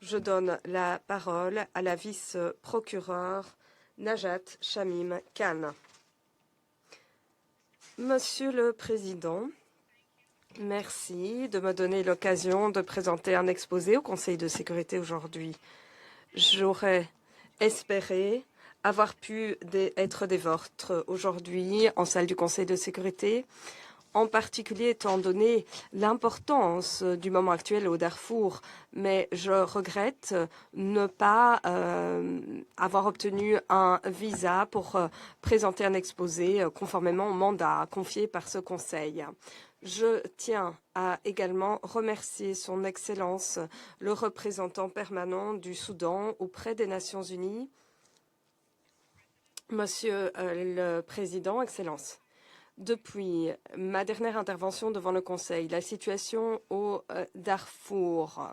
Je donne la parole à la vice-procureure Najat Shamim Khan. Monsieur le Président, merci de me donner l'occasion de présenter un exposé au Conseil de sécurité aujourd'hui. J'aurais espéré avoir pu être des vôtres aujourd'hui en salle du Conseil de sécurité, en particulier étant donné l'importance du moment actuel au Darfour, mais je regrette ne pas avoir obtenu un visa pour présenter un exposé conformément au mandat confié par ce Conseil. Je tiens à également remercier son Excellence, le représentant permanent du Soudan auprès des Nations Unies. Monsieur le Président, Excellence. Depuis ma dernière intervention devant le Conseil, la situation au Darfour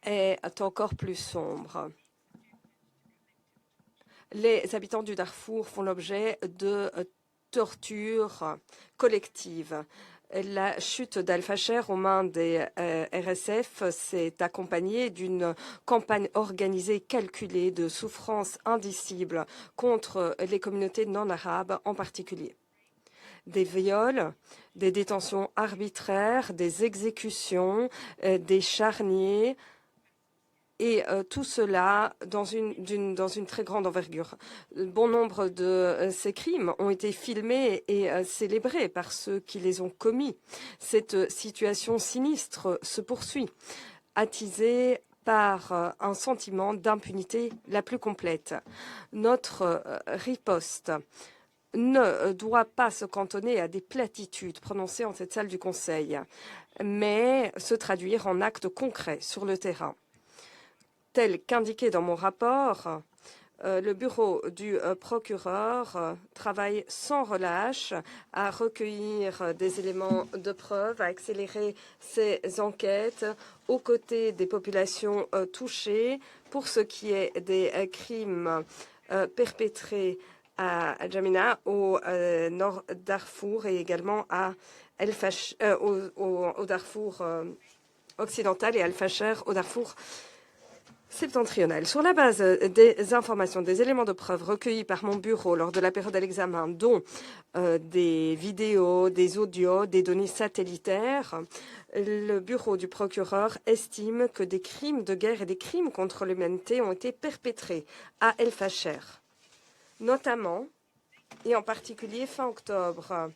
est encore plus sombre. Les habitants du Darfour font l'objet de tortures collectives. La chute d'Al-Fasher aux mains des RSF s'est accompagnée d'une campagne organisée calculée de souffrances indicibles contre les communautés non arabes en particulier. Des viols, des détentions arbitraires, des exécutions, des charniers, et tout cela dans une très grande envergure. Bon nombre de ces crimes ont été filmés et célébrés par ceux qui les ont commis. Cette situation sinistre se poursuit, attisée par un sentiment d'impunité la plus complète. Notre riposte ne doit pas se cantonner à des platitudes prononcées en cette salle du Conseil, mais se traduire en actes concrets sur le terrain. Tel qu'indiqué dans mon rapport, le bureau du procureur travaille sans relâche à recueillir des éléments de preuve, à accélérer ses enquêtes aux côtés des populations touchées pour ce qui est des crimes perpétrés à Djamena, au nord Darfour et également à au Darfour occidental et Al-Fasher au Darfour septentrional. Sur la base des informations, des éléments de preuve recueillis par mon bureau lors de la période de l'examen, dont des vidéos, des audios, des données satellitaires, le bureau du procureur estime que des crimes de guerre et des crimes contre l'humanité ont été perpétrés à El-Fasher. Notamment, et en particulier fin octobre,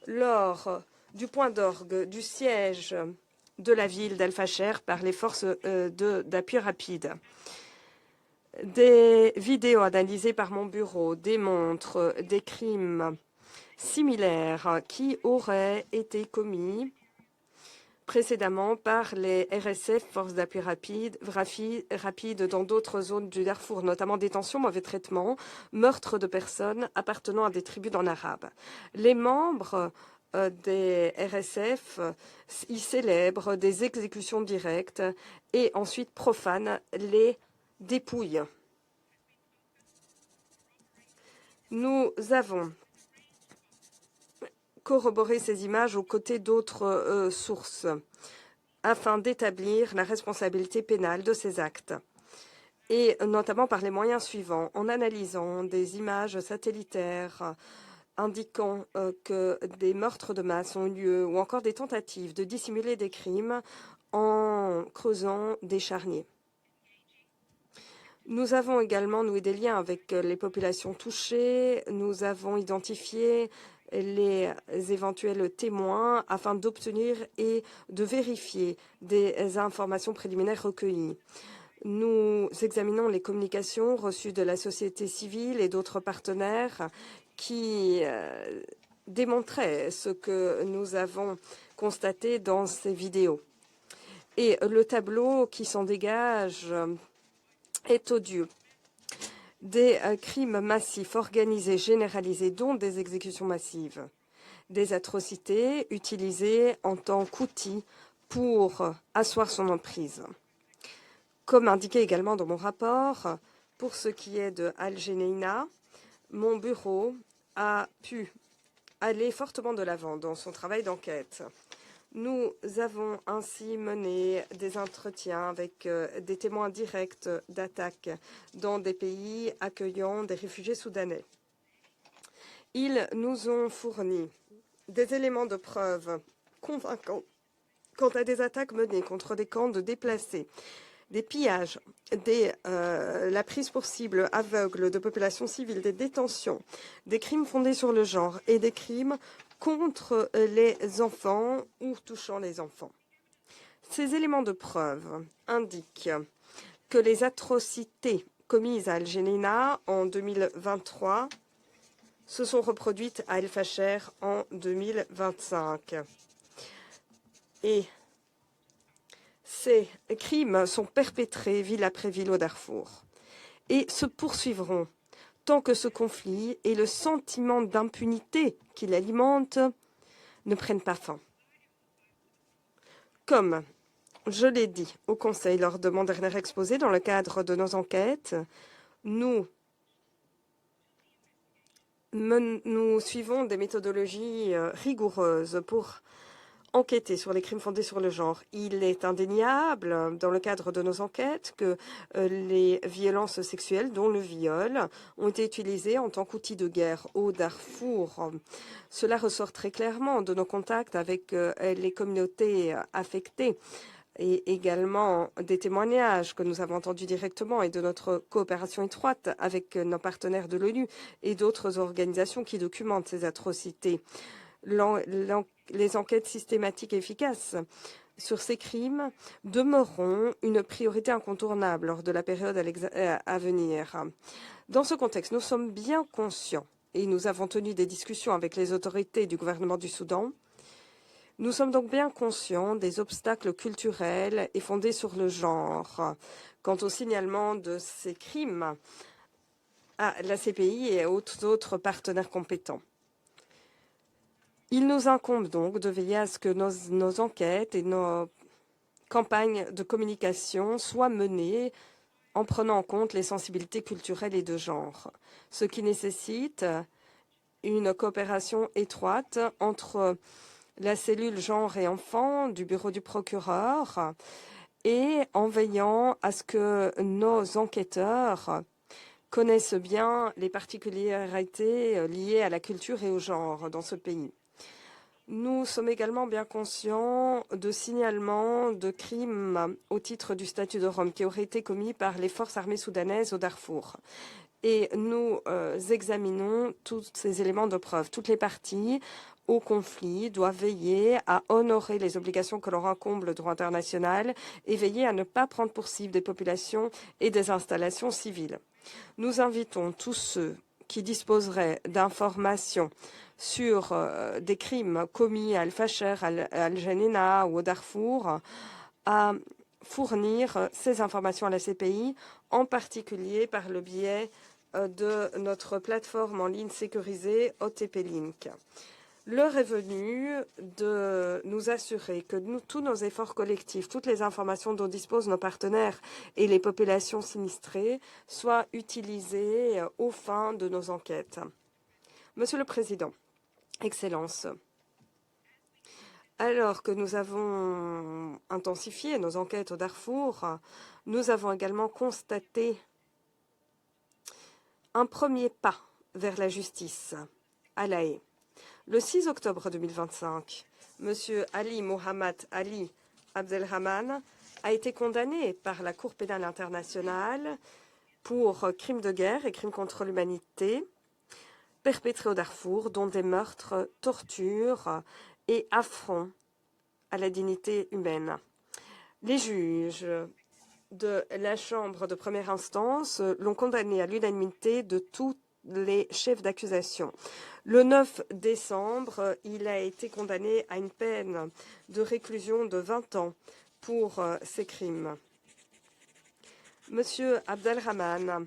lors du point d'orgue du siège de la ville d'Al-Fasher par les forces d'appui rapide. Des vidéos analysées par mon bureau démontrent des crimes similaires qui auraient été commis précédemment par les RSF, forces d'appui rapide, dans d'autres zones du Darfour, notamment détention, mauvais traitement, meurtre de personnes appartenant à des tribus en arabe. Les membres des RSF y célèbrent des exécutions directes et ensuite profanent les dépouilles. Nous avons corroborer ces images aux côtés d'autres sources afin d'établir la responsabilité pénale de ces actes, et notamment par les moyens suivants, en analysant des images satellitaires indiquant que des meurtres de masse ont eu lieu ou encore des tentatives de dissimuler des crimes en creusant des charniers. Nous avons également noué des liens avec les populations touchées. Nous avons identifié les éventuels témoins afin d'obtenir et de vérifier des informations préliminaires recueillies. Nous examinons les communications reçues de la société civile et d'autres partenaires qui démontraient ce que nous avons constaté dans ces vidéos. Et le tableau qui s'en dégage est odieux. Des crimes massifs, organisés, généralisés, dont des exécutions massives. Des atrocités utilisées en tant qu'outil pour asseoir son emprise. Comme indiqué également dans mon rapport, pour ce qui est de Al-Geneina, mon bureau a pu aller fortement de l'avant dans son travail d'enquête. Nous avons ainsi mené des entretiens avec des témoins directs d'attaques dans des pays accueillant des réfugiés soudanais. Ils nous ont fourni des éléments de preuve convaincants quant à des attaques menées contre des camps de déplacés, des pillages, la prise pour cible aveugle de populations civiles, des détentions, des crimes fondés sur le genre et des crimes contre les enfants ou touchant les enfants. Ces éléments de preuve indiquent que les atrocités commises à Al-Jenéna en 2023 se sont reproduites à El Fasher en 2025. Et ces crimes sont perpétrés ville après ville au Darfour et se poursuivront tant que ce conflit et le sentiment d'impunité qu'il alimente ne prennent pas fin. Comme je l'ai dit au Conseil lors de mon dernier exposé, dans le cadre de nos enquêtes, nous suivons des méthodologies rigoureuses pour enquêter sur les crimes fondés sur le genre. Il est indéniable, dans le cadre de nos enquêtes, que les violences sexuelles, dont le viol, ont été utilisées en tant qu'outil de guerre au Darfour. Cela ressort très clairement de nos contacts avec les communautés affectées et également des témoignages que nous avons entendus directement et de notre coopération étroite avec nos partenaires de l'ONU et d'autres organisations qui documentent ces atrocités. Les enquêtes systématiques et efficaces sur ces crimes demeureront une priorité incontournable lors de la période à venir. Dans ce contexte, nous sommes bien conscients, et nous avons tenu des discussions avec les autorités du gouvernement du Soudan. Nous sommes donc bien conscients des obstacles culturels et fondés sur le genre quant au signalement de ces crimes à la CPI et à autres partenaires compétents. Il nous incombe donc de veiller à ce que nos enquêtes et nos campagnes de communication soient menées en prenant en compte les sensibilités culturelles et de genre, ce qui nécessite une coopération étroite entre la cellule genre et enfants du bureau du procureur et en veillant à ce que nos enquêteurs connaissent bien les particularités liées à la culture et au genre dans ce pays. Nous sommes également bien conscients de signalements de crimes au titre du statut de Rome qui auraient été commis par les forces armées soudanaises au Darfour. Et nous examinons tous ces éléments de preuve. Toutes les parties au conflit doivent veiller à honorer les obligations que leur incombe le droit international et veiller à ne pas prendre pour cible des populations et des installations civiles. Nous invitons tous ceux qui disposeraient d'informations sur des crimes commis à Al-Fasher, à Al-Jenéna ou au Darfour, à fournir ces informations à la CPI, en particulier par le biais de notre plateforme en ligne sécurisée OTP-Link. L'heure est venue de nous assurer que tous nos efforts collectifs, toutes les informations dont disposent nos partenaires et les populations sinistrées soient utilisées aux fins de nos enquêtes. Monsieur le Président, Excellences, alors que nous avons intensifié nos enquêtes au Darfour, nous avons également constaté un premier pas vers la justice à La Haye. Le 6 octobre 2025, M. Ali Mohamed Ali Abdelrahman a été condamné par la Cour pénale internationale pour crimes de guerre et crimes contre l'humanité perpétrés au Darfour, dont des meurtres, tortures et affronts à la dignité humaine. Les juges de la Chambre de première instance l'ont condamné à l'unanimité de tous les chefs d'accusation. Le 9 décembre, il a été condamné à une peine de réclusion de 20 ans pour ces crimes. Monsieur Abdelrahman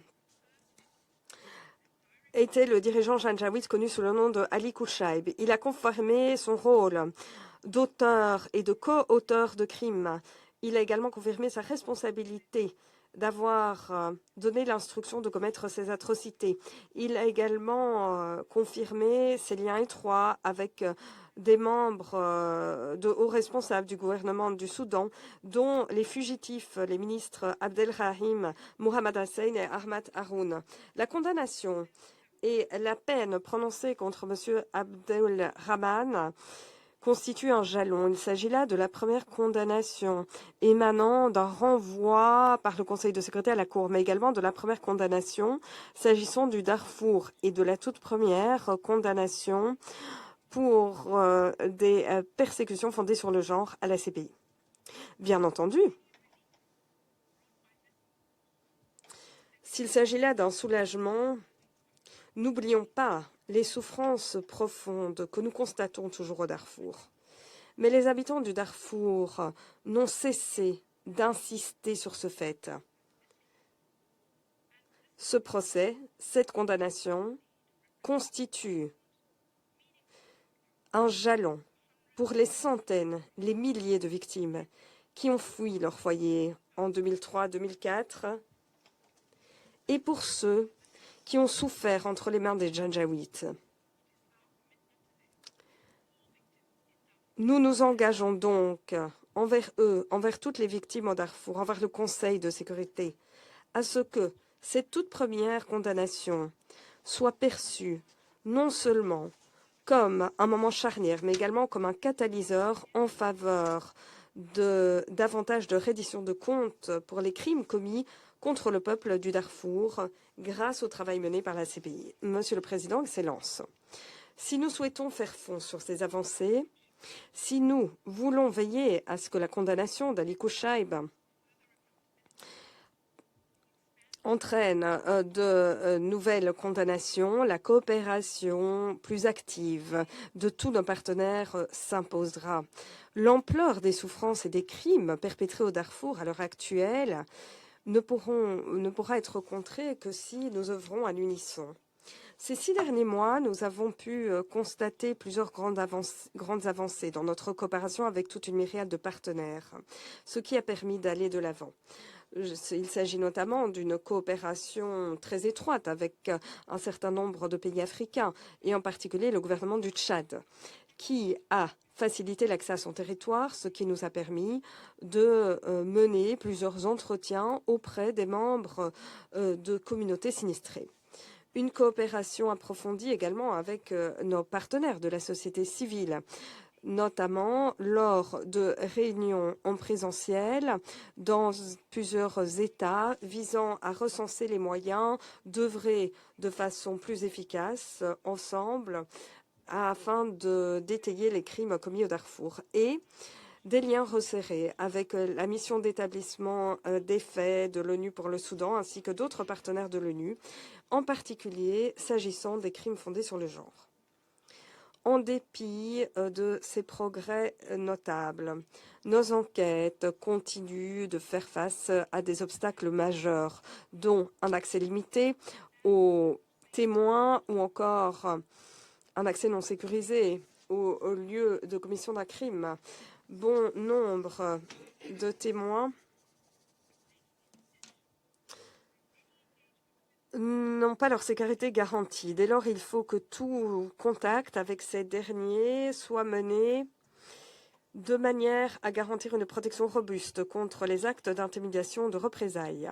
était le dirigeant janjaouite connu sous le nom de Ali Kouchaib. Il a confirmé son rôle d'auteur et de co-auteur de crimes. Il a également confirmé sa responsabilité d'avoir donné l'instruction de commettre ces atrocités. Il a également confirmé ses liens étroits avec des membres de hauts responsables du gouvernement du Soudan, dont les fugitifs, les ministres Abdelrahim Mohamed Hussein et Ahmad Haroun. La condamnation et la peine prononcée contre M. Abdelrahman constitue un jalon. Il s'agit là de la première condamnation émanant d'un renvoi par le Conseil de sécurité à la Cour, mais également de la première condamnation s'agissant du Darfour et de la toute première condamnation pour des persécutions fondées sur le genre à la CPI. Bien entendu, s'il s'agit là d'un soulagement, n'oublions pas les souffrances profondes que nous constatons toujours au Darfour. Mais les habitants du Darfour n'ont cessé d'insister sur ce fait. Ce procès, cette condamnation, constitue un jalon pour les centaines, les milliers de victimes qui ont fui leur foyer en 2003-2004 et pour ceux qui ont souffert entre les mains des Janjaouites. Nous nous engageons donc envers eux, envers toutes les victimes au Darfour, envers le Conseil de sécurité, à ce que cette toute première condamnation soit perçue non seulement comme un moment charnière, mais également comme un catalyseur en faveur de davantage de reddition de comptes pour les crimes commis contre le peuple du Darfour grâce au travail mené par la CPI. Monsieur le Président, Excellences, si nous souhaitons faire fond sur ces avancées, si nous voulons veiller à ce que la condamnation d'Ali Kouchaïb entraîne de nouvelles condamnations, la coopération plus active de tous nos partenaires s'imposera. L'ampleur des souffrances et des crimes perpétrés au Darfour à l'heure actuelle ne pourra être contrée que si nous œuvrons à l'unisson. Ces 6 derniers mois, nous avons pu constater plusieurs grandes avancées dans notre coopération avec toute une myriade de partenaires, ce qui a permis d'aller de l'avant. Il s'agit notamment d'une coopération très étroite avec un certain nombre de pays africains, et en particulier le gouvernement du Tchad, qui a facilité l'accès à son territoire, ce qui nous a permis de mener plusieurs entretiens auprès des membres de communautés sinistrées. Une coopération approfondie également avec nos partenaires de la société civile, notamment lors de réunions en présentiel dans plusieurs États visant à recenser les moyens d'œuvrer de façon plus efficace ensemble afin d'étayer les crimes commis au Darfour, et des liens resserrés avec la mission d'établissement des faits de l'ONU pour le Soudan ainsi que d'autres partenaires de l'ONU, en particulier s'agissant des crimes fondés sur le genre. En dépit de ces progrès notables, nos enquêtes continuent de faire face à des obstacles majeurs, dont un accès limité aux témoins ou encore un accès non sécurisé au lieu de commission d'un crime. Bon nombre de témoins n'ont pas leur sécurité garantie. Dès lors, il faut que tout contact avec ces derniers soit mené de manière à garantir une protection robuste contre les actes d'intimidation ou de représailles.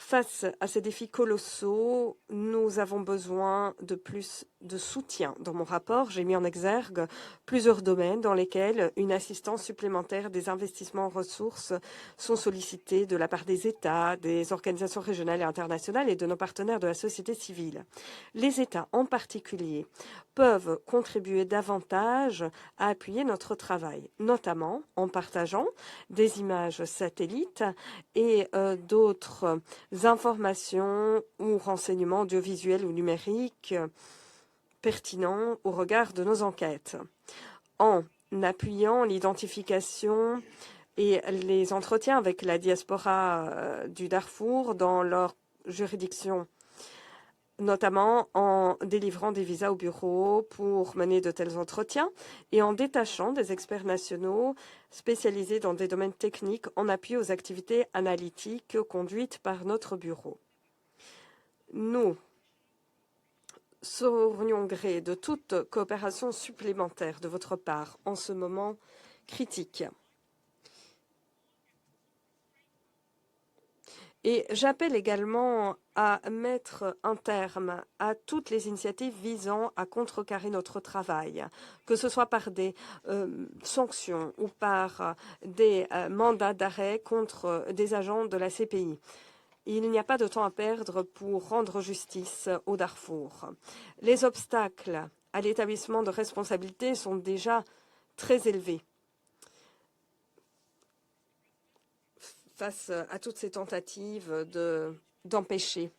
Face à ces défis colossaux, nous avons besoin de plus de soutien. Dans mon rapport, j'ai mis en exergue plusieurs domaines dans lesquels une assistance supplémentaire des investissements en ressources sont sollicités de la part des États, des organisations régionales et internationales et de nos partenaires de la société civile. Les États en particulier peuvent contribuer davantage à appuyer notre travail, notamment en partageant des images satellites et d'autres informations ou renseignements audiovisuels ou numériques pertinents au regard de nos enquêtes, en appuyant l'identification et les entretiens avec la diaspora du Darfour dans leur juridiction, notamment en délivrant des visas au bureau pour mener de tels entretiens et en détachant des experts nationaux spécialisés dans des domaines techniques en appui aux activités analytiques conduites par notre bureau. Nous saurions gré de toute coopération supplémentaire de votre part en ce moment critique. Et j'appelle également à mettre un terme à toutes les initiatives visant à contrecarrer notre travail, que ce soit par des sanctions ou par des mandats d'arrêt contre des agents de la CPI. Il n'y a pas de temps à perdre pour rendre justice au Darfour. Les obstacles à l'établissement de responsabilités sont déjà très élevés. Face à toutes ces tentatives d'empêcher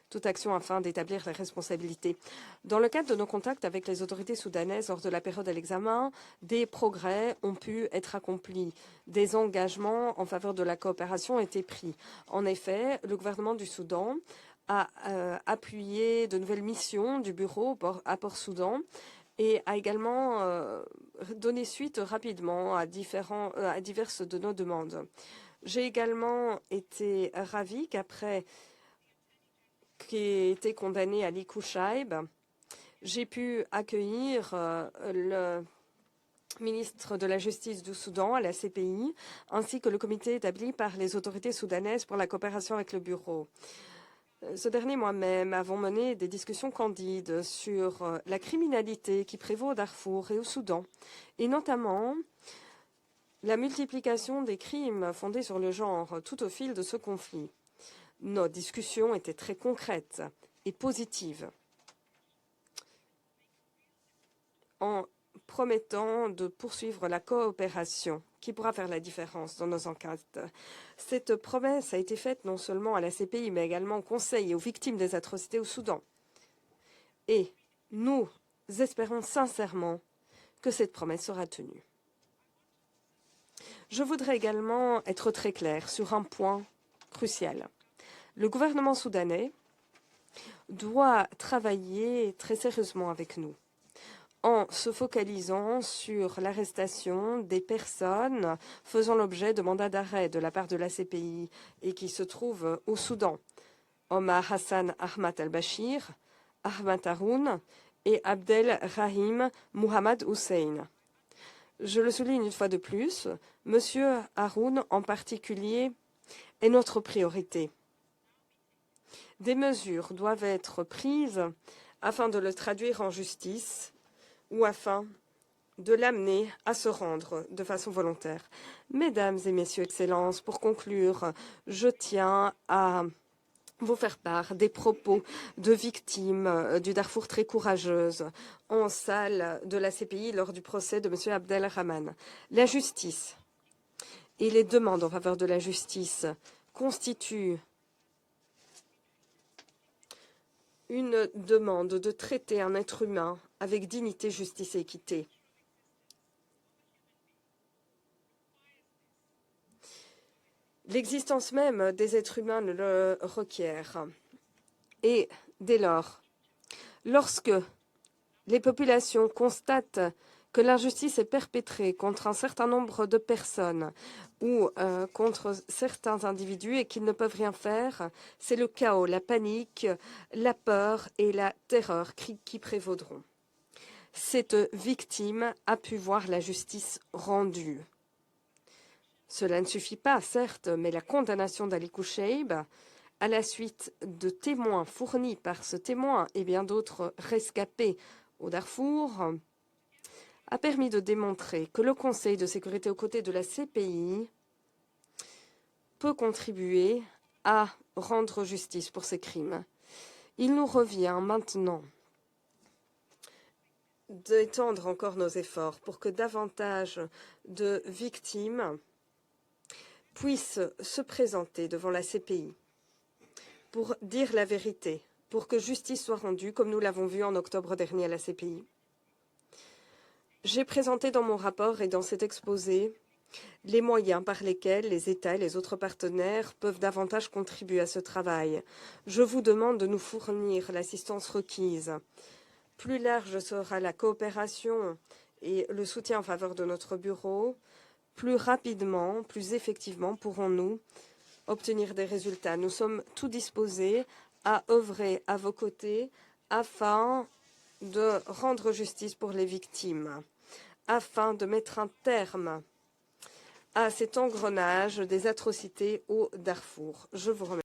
toute action afin d'établir les responsabilités. Dans le cadre de nos contacts avec les autorités soudanaises lors de la période de l'examen, des progrès ont pu être accomplis. Des engagements en faveur de la coopération ont été pris. En effet, le gouvernement du Soudan a appuyé de nouvelles missions du bureau à Port-Soudan et a également donné suite rapidement à diverses de nos demandes. J'ai également été ravie qu'après qu'il ait été condamné Ali Kouchaib, j'ai pu accueillir le ministre de la Justice du Soudan à la CPI, ainsi que le comité établi par les autorités soudanaises pour la coopération avec le bureau. Ce dernier moi-même avons mené des discussions candides sur la criminalité qui prévaut au Darfour et au Soudan, et notamment la multiplication des crimes fondés sur le genre tout au fil de ce conflit. Nos discussions étaient très concrètes et positives, en promettant de poursuivre la coopération qui pourra faire la différence dans nos enquêtes. Cette promesse a été faite non seulement à la CPI, mais également au Conseil et aux victimes des atrocités au Soudan. Et nous espérons sincèrement que cette promesse sera tenue. Je voudrais également être très clair sur un point crucial. Le gouvernement soudanais doit travailler très sérieusement avec nous en se focalisant sur l'arrestation des personnes faisant l'objet de mandats d'arrêt de la part de la CPI et qui se trouvent au Soudan. Omar Hassan Ahmad al-Bashir, Ahmad Haroun et Abdel Rahim Mohamed Hussein. Je le souligne une fois de plus, M. Haroun en particulier est notre priorité. Des mesures doivent être prises afin de le traduire en justice ou afin de l'amener à se rendre de façon volontaire. Mesdames et messieurs, Excellences, pour conclure, je tiens à vous faire part des propos de victimes du Darfour très courageuses en salle de la CPI lors du procès de M. Abdelrahman. La justice et les demandes en faveur de la justice constituent une demande de traiter un être humain avec dignité, justice et équité. L'existence même des êtres humains le requiert. Et dès lors, lorsque les populations constatent que l'injustice est perpétrée contre un certain nombre de personnes ou contre certains individus et qu'ils ne peuvent rien faire, c'est le chaos, la panique, la peur et la terreur qui prévaudront. Cette victime a pu voir la justice rendue. Cela ne suffit pas, certes, mais la condamnation d'Ali Kouchaib, à la suite de témoins fournis par ce témoin et bien d'autres rescapés au Darfour, a permis de démontrer que le Conseil de sécurité aux côtés de la CPI peut contribuer à rendre justice pour ces crimes. Il nous revient maintenant d'étendre encore nos efforts pour que davantage de victimes puissent se présenter devant la CPI pour dire la vérité, pour que justice soit rendue, comme nous l'avons vu en octobre dernier à la CPI. J'ai présenté dans mon rapport et dans cet exposé les moyens par lesquels les États et les autres partenaires peuvent davantage contribuer à ce travail. Je vous demande de nous fournir l'assistance requise. Plus large sera la coopération et le soutien en faveur de notre bureau, plus rapidement, plus effectivement pourrons-nous obtenir des résultats. Nous sommes tout disposés à œuvrer à vos côtés afin de rendre justice pour les victimes, afin de mettre un terme à cet engrenage des atrocités au Darfour. Je vous remercie.